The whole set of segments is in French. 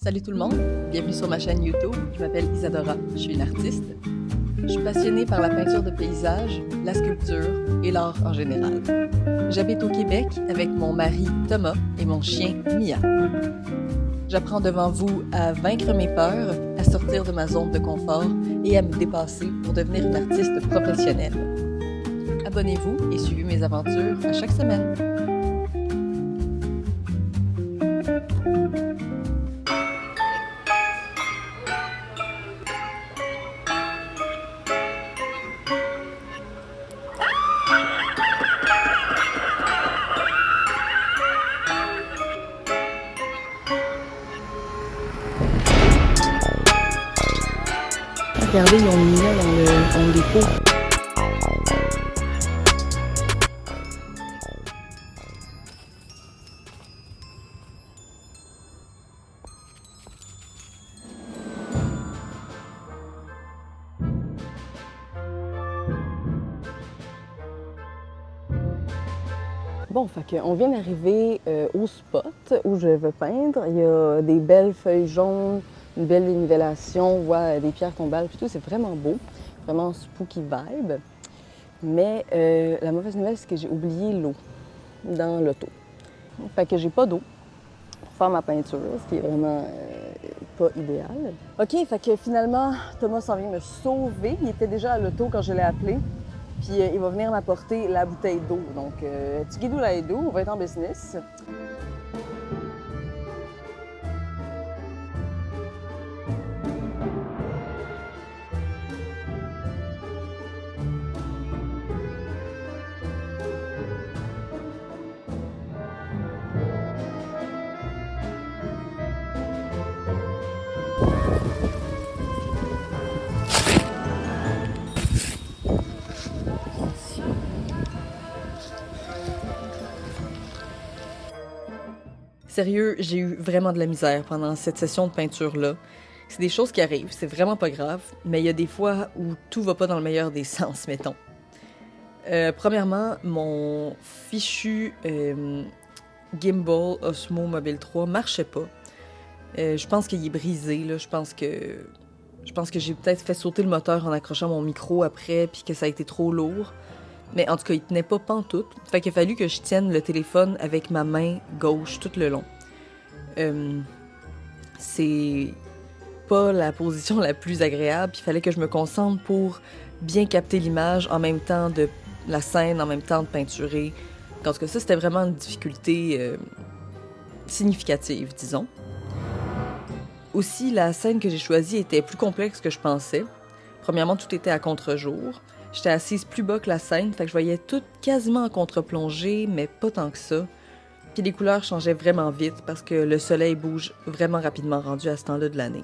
Salut tout le monde, bienvenue sur ma chaîne YouTube. Je m'appelle Isadora, je suis une artiste. Je suis passionnée par la peinture de paysage, la sculpture et l'art en général. J'habite au Québec avec mon mari Thomas et mon chien Mia. J'apprends devant vous à vaincre mes peurs, à sortir de ma zone de confort et à me dépasser pour devenir une artiste professionnelle. Abonnez-vous et suivez mes aventures à chaque semaine. Regardez, ils ont mis là dans le dépôt. Bon, on vient d'arriver au spot où je veux peindre. Il y a des belles feuilles jaunes, une belle nivellation, on voit des pierres tombales, puis tout, c'est vraiment beau, vraiment spooky vibe. Mais la mauvaise nouvelle, c'est que j'ai oublié l'eau dans l'auto. Fait que j'ai pas d'eau pour faire ma peinture, ce qui est vraiment pas idéal. OK, fait que finalement, Thomas s'en vient me sauver. Il était déjà à l'auto quand je l'ai appelé. Puis il va venir m'apporter la bouteille d'eau. Donc, Tigidou la d'eau, on va être en business. Sérieux, j'ai eu vraiment de la misère pendant cette session de peinture-là. C'est des choses qui arrivent, c'est vraiment pas grave, mais il y a des fois où tout va pas dans le meilleur des sens, mettons. Premièrement, mon fichu Gimbal Osmo Mobile 3 marchait pas. Je pense qu'il est brisé, là. Je pense que j'ai peut-être fait sauter le moteur en accrochant mon micro après, puis que ça a été trop lourd. Mais en tout cas, il tenait pas pantoute. Fait qu'il a fallu que je tienne le téléphone avec ma main gauche tout le long. C'est pas la position la plus agréable. Puis il fallait que je me concentre pour bien capter l'image en même temps de la scène, en même temps de peinturer. En tout cas, ça, c'était vraiment une difficulté significative, disons. Aussi, la scène que j'ai choisie était plus complexe que je pensais. Premièrement, tout était à contre-jour. J'étais assise plus bas que la scène, fait que je voyais tout quasiment en contre-plongée, mais pas tant que ça. Puis les couleurs changeaient vraiment vite parce que le soleil bouge vraiment rapidement rendu à ce temps-là de l'année.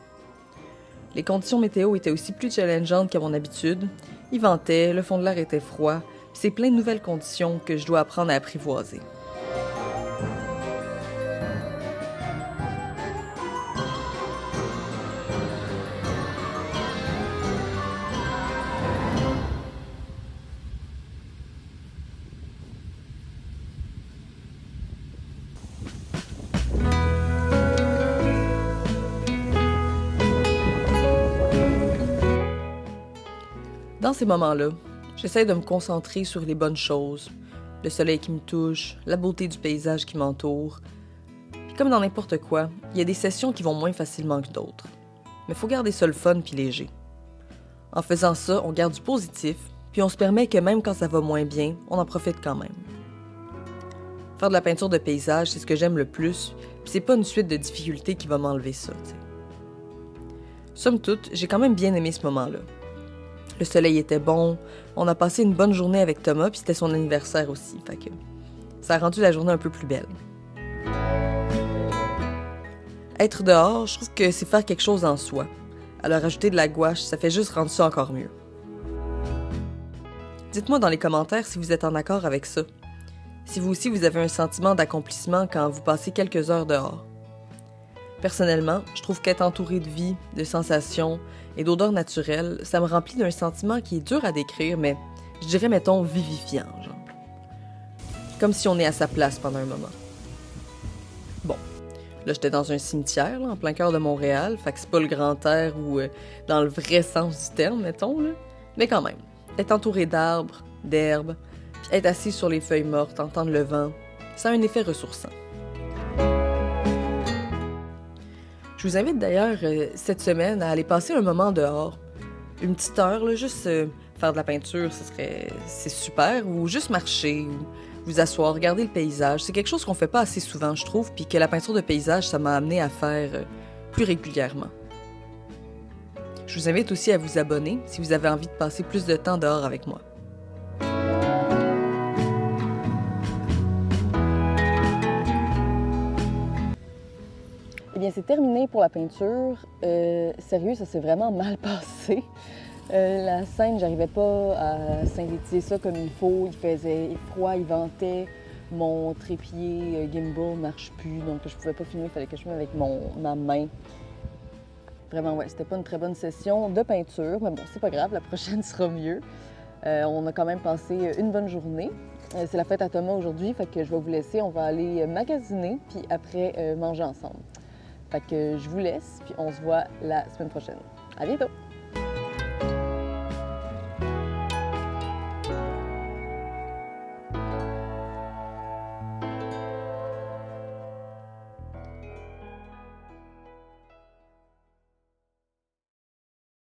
Les conditions météo étaient aussi plus challengeantes qu'à mon habitude. Il ventait, le fond de l'air était froid, puis c'est plein de nouvelles conditions que je dois apprendre à apprivoiser. Dans ces moments-là, j'essaie de me concentrer sur les bonnes choses, le soleil qui me touche, la beauté du paysage qui m'entoure. Puis comme dans n'importe quoi, il y a des sessions qui vont moins facilement que d'autres. Mais faut garder ça le fun puis léger. En faisant ça, on garde du positif, puis on se permet que même quand ça va moins bien, on en profite quand même. Faire de la peinture de paysage, c'est ce que j'aime le plus, puis c'est pas une suite de difficultés qui va m'enlever ça, t'sais. Somme toute, j'ai quand même bien aimé ce moment-là. Le soleil était bon, on a passé une bonne journée avec Thomas, puis c'était son anniversaire aussi, fait que ça a rendu la journée un peu plus belle. Être dehors, je trouve que c'est faire quelque chose en soi. Alors ajouter de la gouache, ça fait juste rendre ça encore mieux. Dites-moi dans les commentaires si vous êtes en accord avec ça. Si vous aussi vous avez un sentiment d'accomplissement quand vous passez quelques heures dehors. Personnellement, je trouve qu'être entouré de vie, de sensations et d'odeurs naturelles, ça me remplit d'un sentiment qui est dur à décrire, mais je dirais, mettons, vivifiant, genre. Comme si on est à sa place pendant un moment. Bon, Là, j'étais dans un cimetière, là, en plein cœur de Montréal, fait que c'est pas le grand air ou dans le vrai sens du terme, mettons, là. Mais quand même, être entouré d'arbres, d'herbes, puis être assis sur les feuilles mortes, entendre le vent, ça a un effet ressourçant. Je vous invite d'ailleurs cette semaine à aller passer un moment dehors. Une petite heure, là, juste faire de la peinture, c'est super, ou juste marcher, ou vous asseoir, regarder le paysage. C'est quelque chose qu'on fait pas assez souvent, je trouve, puis que la peinture de paysage, ça m'a amené à faire plus régulièrement. Je vous invite aussi à vous abonner si vous avez envie de passer plus de temps dehors avec moi. Eh bien, c'est terminé pour la peinture. Sérieux, ça s'est vraiment mal passé. La scène, j'arrivais pas à synthétiser ça comme il faut. Il faisait froid, il ventait. Mon trépied gimbal marche plus, donc je pouvais pas filmer. Il fallait que je filme avec ma main. Vraiment, ouais, c'était pas une très bonne session de peinture. Mais bon, c'est pas grave, la prochaine sera mieux. On a quand même passé une bonne journée. C'est la fête à Thomas aujourd'hui, fait que je vais vous laisser. On va aller magasiner, puis après manger ensemble. Fait que je vous laisse, puis on se voit la semaine prochaine. À bientôt!